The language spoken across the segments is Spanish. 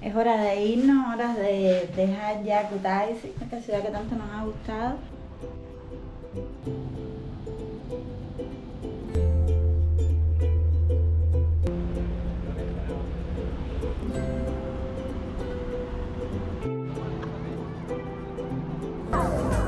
Es hora de irnos, hora de dejar ya Kutaisi, esta ciudad que tanto nos ha gustado.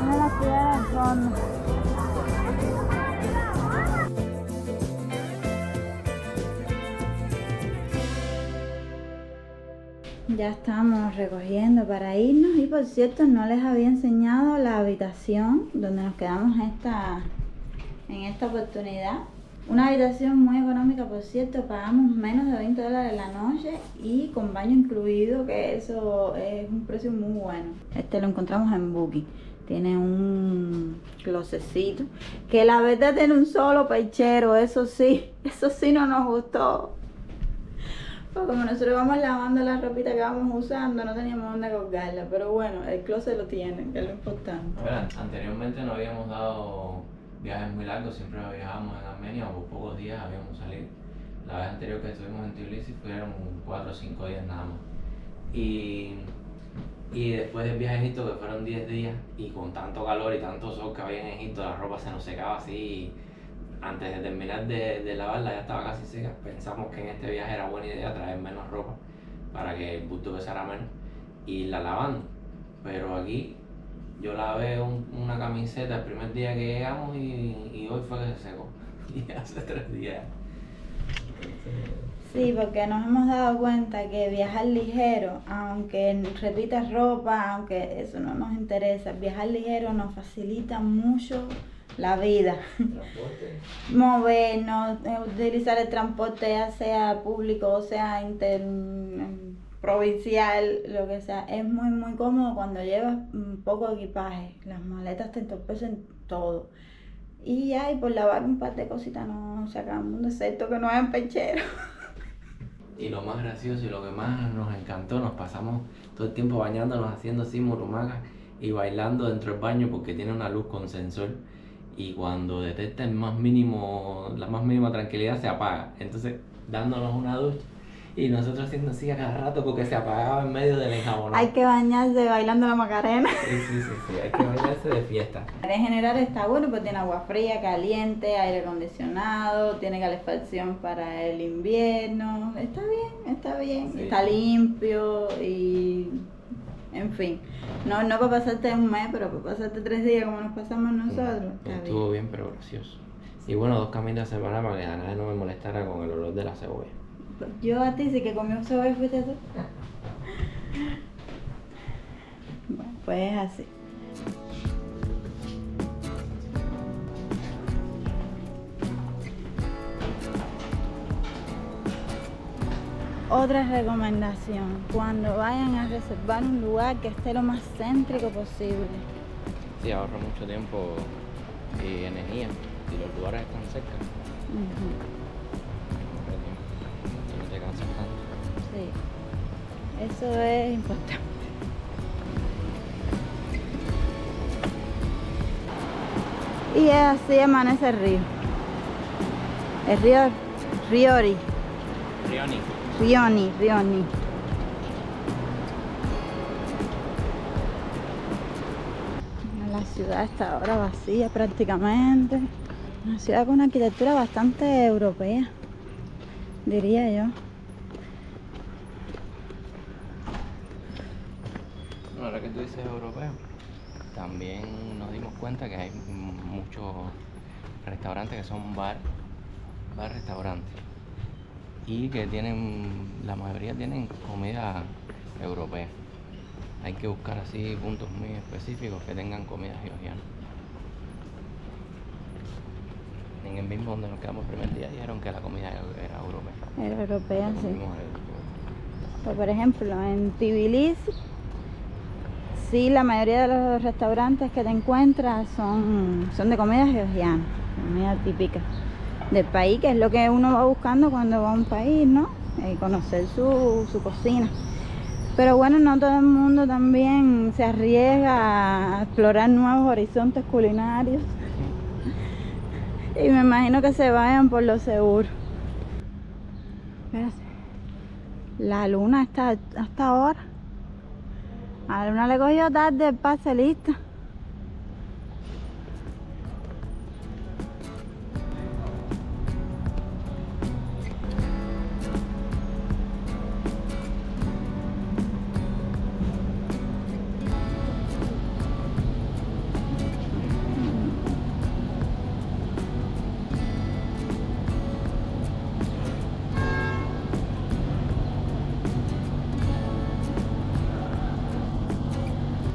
Mira la ciudad del fondo. Ya estamos recogiendo para irnos y por cierto no les había enseñado la habitación donde nos quedamos en esta oportunidad. Una habitación muy económica, por cierto, pagamos menos de $20 la noche y con baño incluido, que eso es un precio muy bueno. Este lo encontramos en Booking. Tiene un closecito, que la verdad tiene un solo pechero, eso sí no nos gustó. Pues como nosotros vamos lavando la ropita que vamos usando, no teníamos dónde colgarla, pero bueno, el closet lo tiene, que es lo importante. Bueno, anteriormente no habíamos dado viajes muy largos, siempre viajábamos en Armenia o por pocos días habíamos salido. La vez anterior que estuvimos en Tbilisi fueron 4 o 5 días nada más. Y después del viaje a Egipto, que fueron 10 días, y con tanto calor y tanto sol que había en Egipto, la ropa se nos secaba así. Y antes de terminar de lavarla ya estaba casi seca. Pensamos que en este viaje era buena idea traer menos ropa para que el bulto pesara menos y la lavando. Pero aquí yo lavé una camiseta el primer día que llegamos y hoy fue que se secó. Y hace 3 días. Sí, porque nos hemos dado cuenta que viajar ligero, aunque repitas ropa, aunque eso no nos interesa, viajar ligero nos facilita mucho la vida. Transporte. Movernos, utilizar el transporte, ya sea público o sea provincial, lo que sea, es muy cómodo cuando llevas poco equipaje. Las maletas te entorpecen todo. Y ya, y por lavar un par de cositas no se acaba el mundo, excepto que no hayan pechero. Y lo más gracioso y lo que más nos encantó, nos pasamos todo el tiempo bañándonos, haciendo así murumacas y bailando dentro del baño porque tiene una luz con sensor. Y cuando detecta la más mínima tranquilidad se apaga. Entonces dándonos una ducha y nosotros haciendo así a cada rato porque se apagaba en medio del enjabonado. Hay que bañarse bailando la Macarena. Sí, hay que bañarse de fiesta. En general está bueno, pues tiene agua fría, caliente, aire acondicionado, tiene calefacción para el invierno. Está bien, Sí. Está limpio y... En fin, no para pasarte un mes, pero para pasarte 3 días como nos pasamos nosotros. Estuvo bien, pero gracioso. Y bueno, 2 comidas a semana para que a nadie no me molestara con el olor de la cebolla. Yo a ti sí que comió cebolla, fuiste tú. Bueno, pues es así. Otra recomendación, cuando vayan a reservar un lugar que esté lo más céntrico posible. Sí, ahorra mucho tiempo y energía. Si los lugares están cerca, no te cansas tanto. Sí, eso es importante. Y así amanece el río. El río Rioni. La ciudad está ahora vacía prácticamente. Una ciudad con una arquitectura bastante europea, diría yo. Bueno, ahora que tú dices europeo, también nos dimos cuenta que hay muchos restaurantes que son bar-restaurantes y que la mayoría tienen comida europea. Hay que buscar así puntos muy específicos que tengan comida georgiana. En el mismo donde nos quedamos el primer día dijeron que la comida era europea. Era europea, sí. Comimos Pues, por ejemplo, en Tbilisi, sí, la mayoría de los restaurantes que te encuentras son de comida georgiana, comida típica del país, que es lo que uno va buscando cuando va a un país, ¿no? Conocer su cocina. Pero bueno, no todo el mundo también se arriesga a explorar nuevos horizontes culinarios. Y me imagino que se vayan por lo seguro. Espérate. La luna está hasta ahora. A la luna le cogió tarde el pase listo.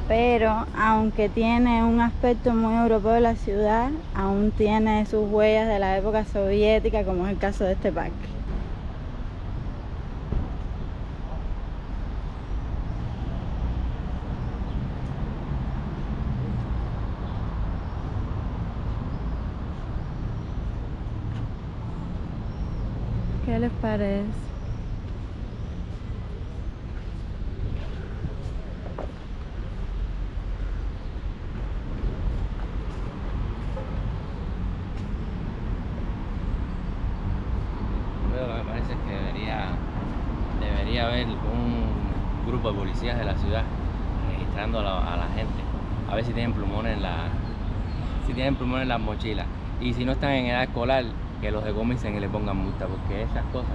Pero aunque tiene un aspecto muy europeo de la ciudad, aún tiene sus huellas de la época soviética, como es el caso de este parque. ¿Qué les parece? Lo que me parece es que debería haber un grupo de policías de la ciudad registrando a la gente, a ver si tienen plumones en las mochilas, y si no están en edad escolar, que los decomisen y le pongan multa, porque esas cosas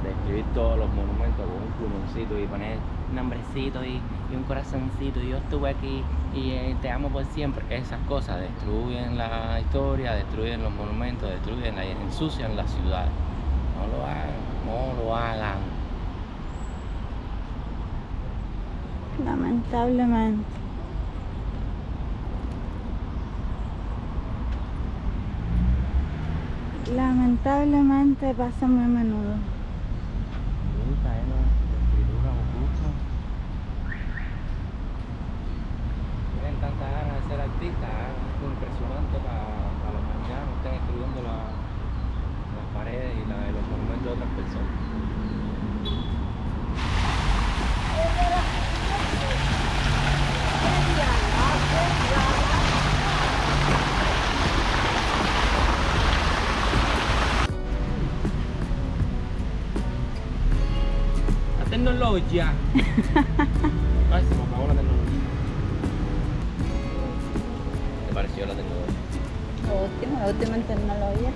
de escribir todos los monumentos con un plumoncito y poner un nombrecito y un corazoncito y yo estuve aquí y te amo por siempre, esas cosas destruyen la historia, destruyen los monumentos, ensucian la ciudad. No lo hagan, no lo hagan. Lamentablemente. Lamentablemente pasa muy a menudo. Tienen tantas ganas de ser artistas, es impresionante para los ancianos, están escribiendo las paredes y los monumentos de otras personas. La tecnología. Ay, se me acabó la tecnología. ¿Qué te pareció la tecnología? La última en tecnología.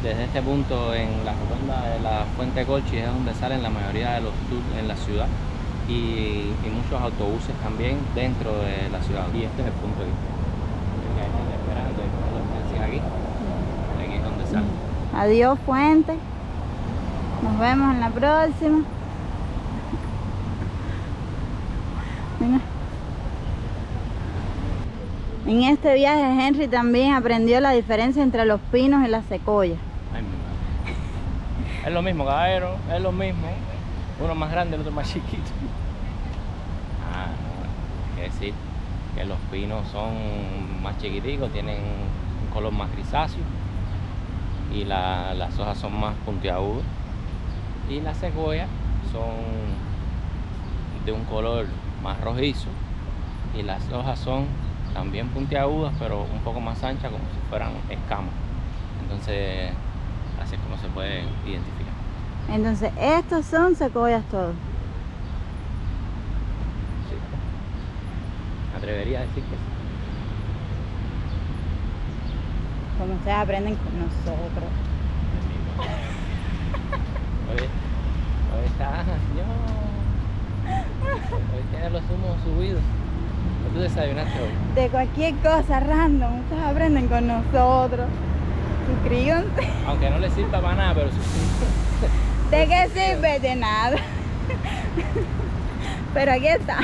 Desde este punto en la rotonda de la Fuente Colchi es donde salen la mayoría de los tours en la ciudad y muchos autobuses también dentro de la ciudad. Y este es el punto aquí. Hay gente esperando y cuando lo aquí, aquí es donde salen. Adiós, Fuente. Nos vemos en la próxima. Venga. En este viaje Henry también aprendió la diferencia entre los pinos y las secoyas. Ay, mi madre. Es lo mismo, caballero, es lo mismo. Uno más grande, el otro más chiquito. No, hay que decir que los pinos son más chiquiticos, tienen un color más grisáceo y las hojas son más puntiagudas. Y las secoyas son de un color más rojizo y las hojas son también puntiagudas, pero un poco más anchas, como si fueran escamas. Entonces, así es como se puede identificar. Entonces, estos son secoyas todos. Sí. Me atrevería a decir que sí. Como ustedes aprenden con nosotros. Hoy está, hoy tiene los humos subidos. ¿Tú desayunaste hoy? De cualquier cosa random, ustedes aprenden con nosotros. Suscríbanse. Aunque no les sirva para nada, pero suscríbanse. ¿De qué sirve? De nada. Pero aquí está.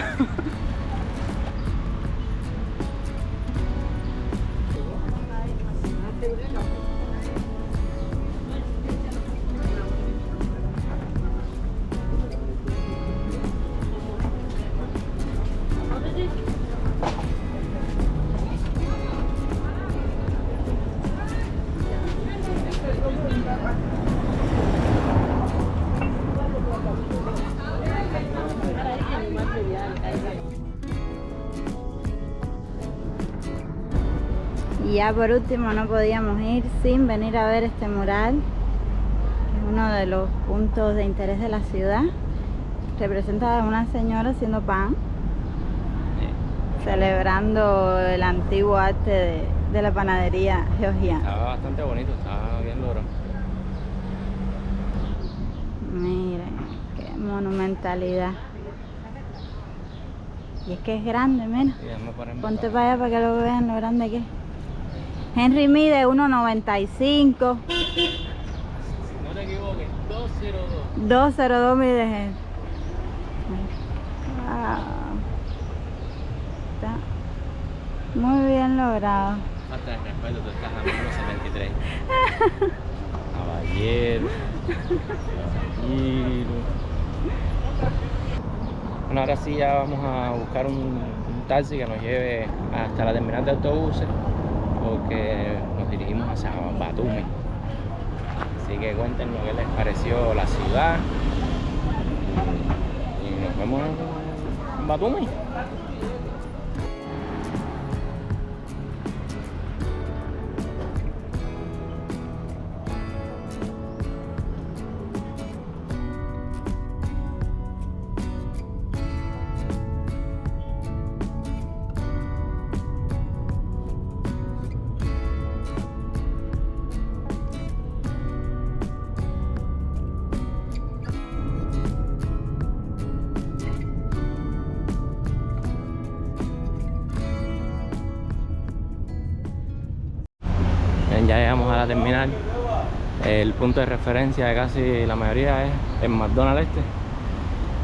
Y ya por último no podíamos ir sin venir a ver este mural uno de los puntos de interés de la ciudad. Representa a una señora haciendo pan, celebrando el antiguo arte de la panadería georgiana. Estaba bastante bonito, estaba bien logrado. Miren, qué monumentalidad. Y es que es grande, mira. Sí, Ponte para allá para que lo vean lo grande que es. Henry mide 1,95. No te equivoques, 202. 2,02 mide Henry. Wow. Está muy bien logrado. Falta de respeto, tú estás a menos 73. Caballero. Bueno, ahora sí ya vamos a buscar un taxi que nos lleve hasta la terminal de autobuses, porque nos dirigimos hacia Batumi. Así que cuéntenos qué les pareció la ciudad y nos vemos en Batumi. Ya llegamos a la terminal. El punto de referencia de casi la mayoría es el McDonald's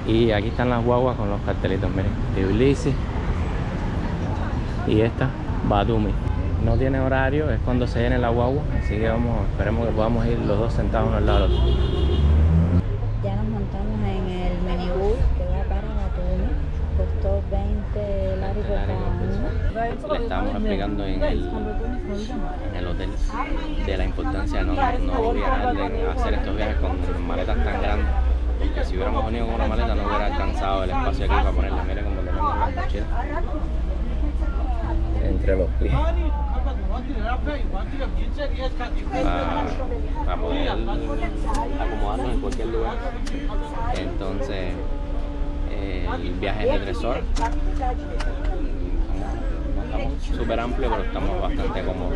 y aquí están las guaguas con los cartelitos, miren, Tbilisi y esta Batumi. No tiene horario, es cuando se llene la guagua, así que esperemos que podamos ir los dos sentados uno al lado del otro. Ya nos montamos en el minibús que va para Batumi. Costó 20 laris por cada uno. Le estábamos explicando en el hotel de la importancia de no viajar, de hacer estos viajes con maletas tan grandes, porque si hubiéramos venido con una maleta no hubiera alcanzado el espacio aquí para ponerla. Mire cómo tenemos las mochilas entre los pies para poder acomodarnos en cualquier lugar. Entonces el viaje es de 3 horas. No estamos súper amplios, pero estamos bastante cómodos.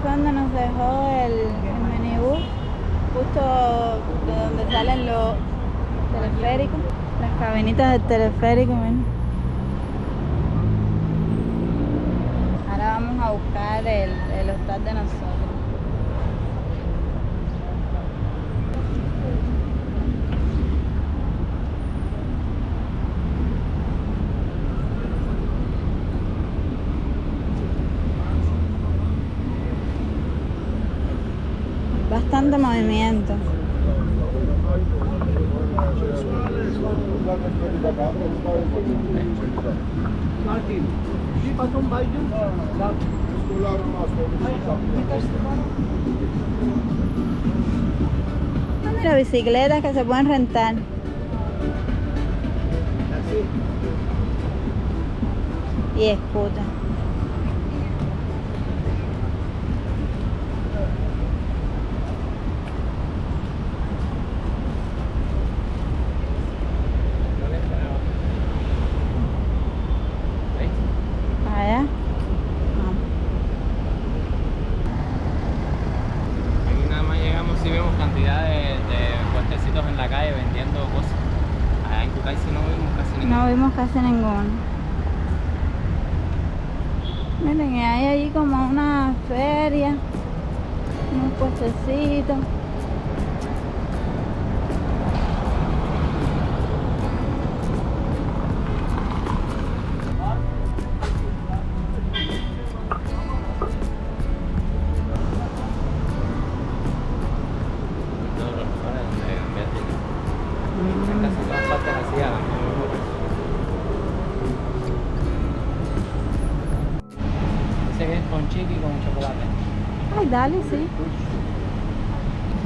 Donde nos dejó el minibús, justo de donde salen los teleféricos, las cabinitas del teleférico. Miren. Ahora vamos a buscar el hostal de nosotros. Bastante movimiento. Ah, mira, bicicletas que se pueden rentar. Y scooter. En la calle vendiendo cosas. Allá en Kutaisi no vimos casi ninguno. No vimos casi ninguno. Miren, hay allí como una feria, unos puestecitos. Casi todas partes así, chiqui con chocolate. Ay, dale, sí.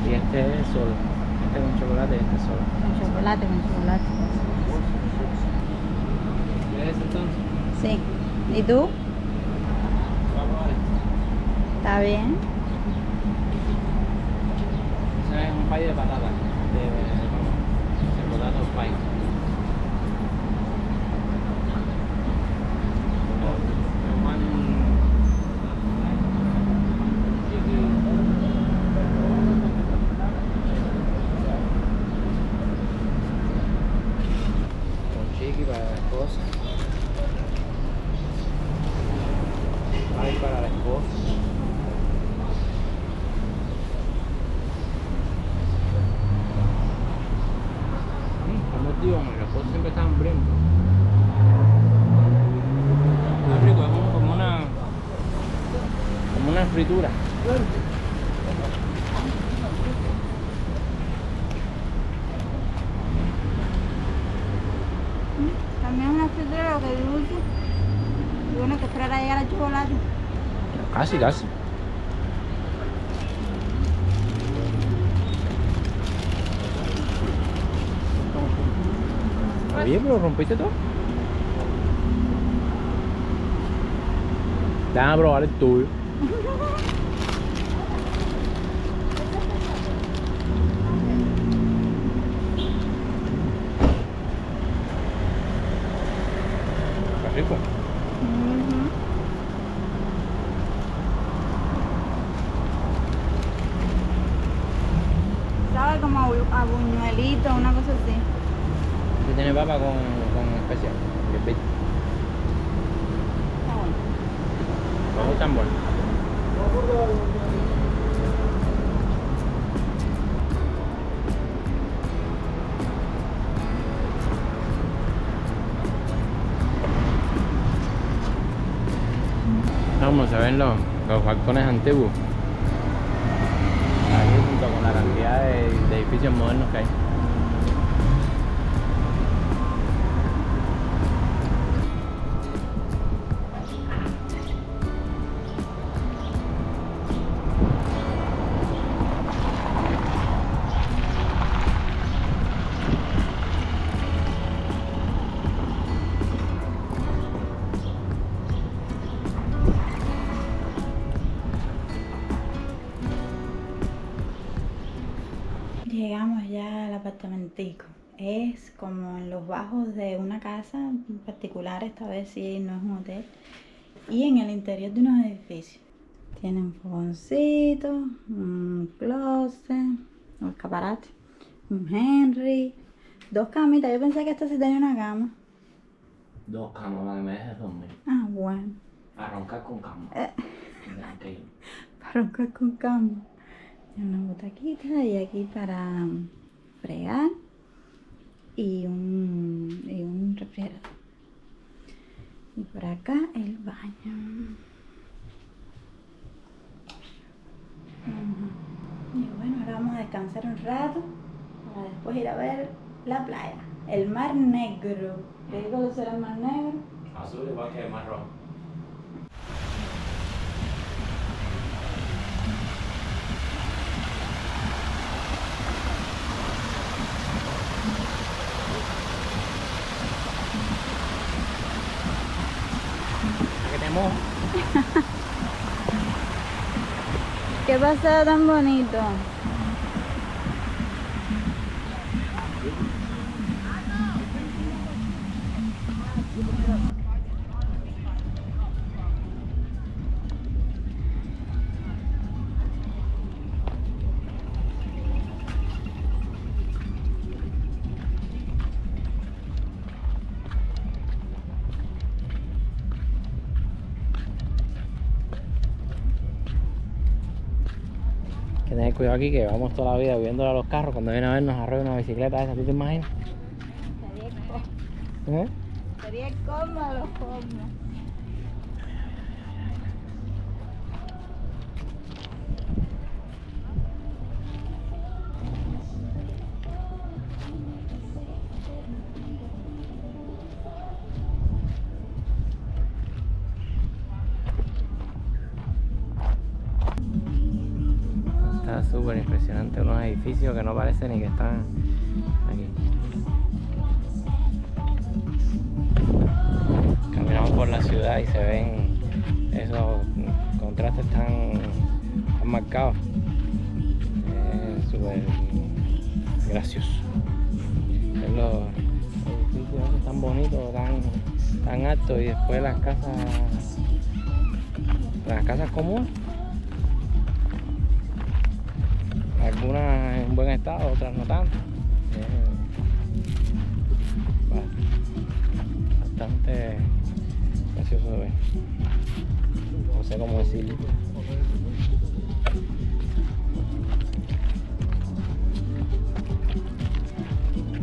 Y este es solo. Este con chocolate y este solo. Con chocolate, con chocolate. ¿Quieres entonces? Sí. ¿Y tú? Vamos a ver. ¿Está bien? Ese es un pie de patata. De potato pie. Con chiqui para la esposa. Pie para la esposa. Digo, los esposos siempre están hambrientos. Está rico, es como una fritura. También una fritura, lo que dulce. Y bueno, que esperar a llegar al chocolate. Casi, casi. Oye, pero rompiste todo. Déjame probar el tuyo. Está rico. Sabe como a buñuelito, una cosa así. Este tiene papa con especias. Está bueno. No tan bueno. Vamos, se ven los balcones antiguos. Aquí junto con la cantidad de edificios modernos que hay. Llegamos ya al apartamentico. Es como en los bajos de una casa en particular, esta vez sí no es un hotel. Y en el interior de unos edificios. Tiene un fogoncito, un closet, un escaparate, un Henry, 2 camitas. Yo pensé que esta sí tenía una cama. 2 camas para que me dejes dormir. Ah, bueno. A roncar con cama. Tranquilo. Para roncar con cama. Una butaquita y aquí para fregar y un refrigerador. Y por acá el baño. Y bueno, ahora vamos a descansar un rato para después ir a ver la playa. El Mar Negro. ¿Qué color será el Mar Negro? Azul igual que el marrón. ¿Qué te mojo? ¿Qué paseo tan bonito? Hay que tener cuidado aquí que vamos toda la vida viéndole a los carros. Cuando viene a ver nos arrolla una bicicleta esa, ¿tú te imaginas? Sería cómodo, cómodo. súper impresionante, unos edificios que no parece ni que están aquí. Caminamos por la ciudad y se ven esos contrastes tan marcados. Es súper gracioso. Es los edificios tan bonitos, tan altos, y después las casas comunes. Algunas en buen estado, otras no tanto. Bastante gracioso de ver. No sé cómo decirlo.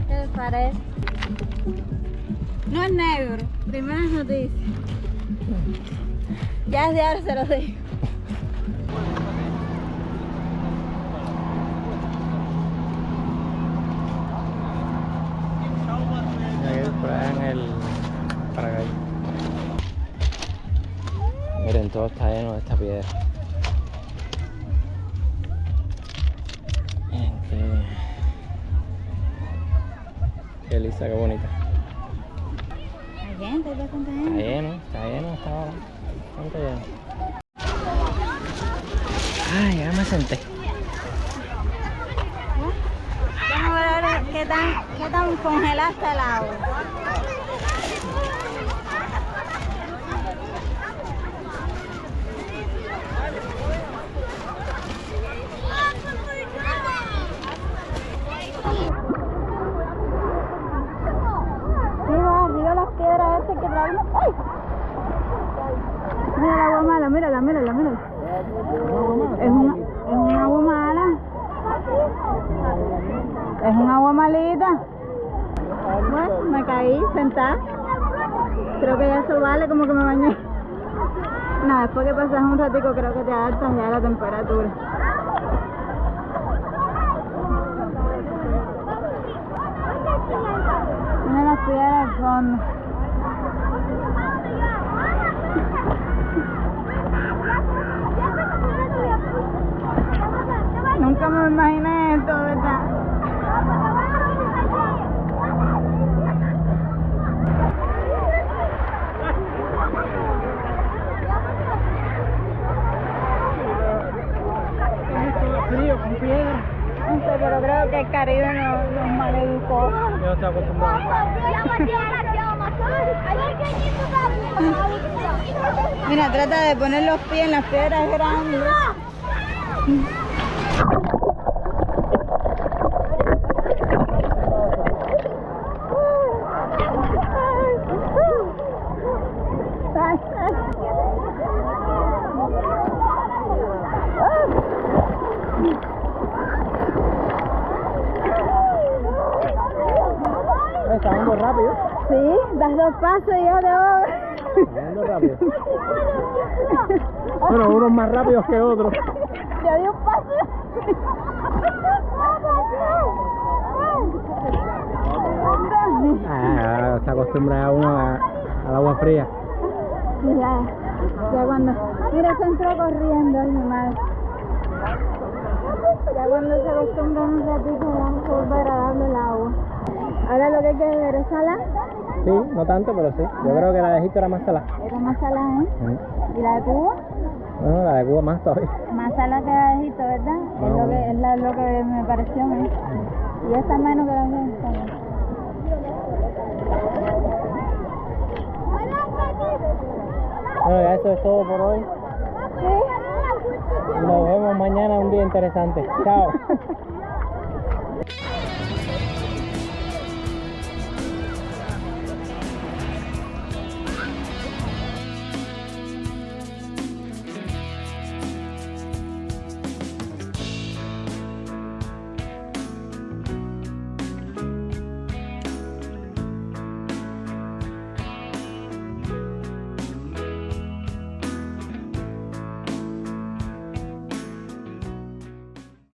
¿Qué les parece? No es negro, primeras noticias. Ya desde ahora se los digo. Por allá en el paracaídas. Miren, todo está lleno de esta piedra. Miren, qué lisa, qué bonita. Hay gente, hay bastante Está gente. lleno hasta ahora. Bastante lleno. Ay, ya me senté. Vamos a ver qué tan congelada está el agua. Arriba las piedras estas que traemos. ¡Ay! Mira el agua mala, mírala. Es un agua mala. Es un agua malita. Bueno, me caí sentada. Creo que ya eso vale, como que me bañé. No, después que pasas un ratico creo que te adaptas ya a la temperatura. Mira las piedras al fondo. Nunca me imaginé esto, ¿verdad? Frío, con piedra. No sé, pero creo que el Caribe nos maleducó. Yo no estoy acostumbrado. Mira, trata de poner los pies en las piedras grandes. Está yendo rápido. Sí, das 2 pasos y ya te voy. Está yendo rápido. Bueno, unos más rápidos que otros. Ya di un paso. Se acostumbra uno al agua fría. Ya cuando... Mira, se entró corriendo, ay mi madre. Ya cuando se acostumbra un ratito ya es súper agradable el agua. Ahora lo que hay que beber es salada. Sí, no tanto, pero sí. Yo creo que la de Egipto era más salada. Era más salada, ¿eh? ¿Y la de Cuba? No, la de Cuba más todavía. Más salada que la de Egipto, ¿verdad? Es lo que me pareció a mí. Y esta menos que la de Egipto. Bueno, ya eso es todo por hoy. ¿Sí? Nos vemos mañana, un día interesante. Chao.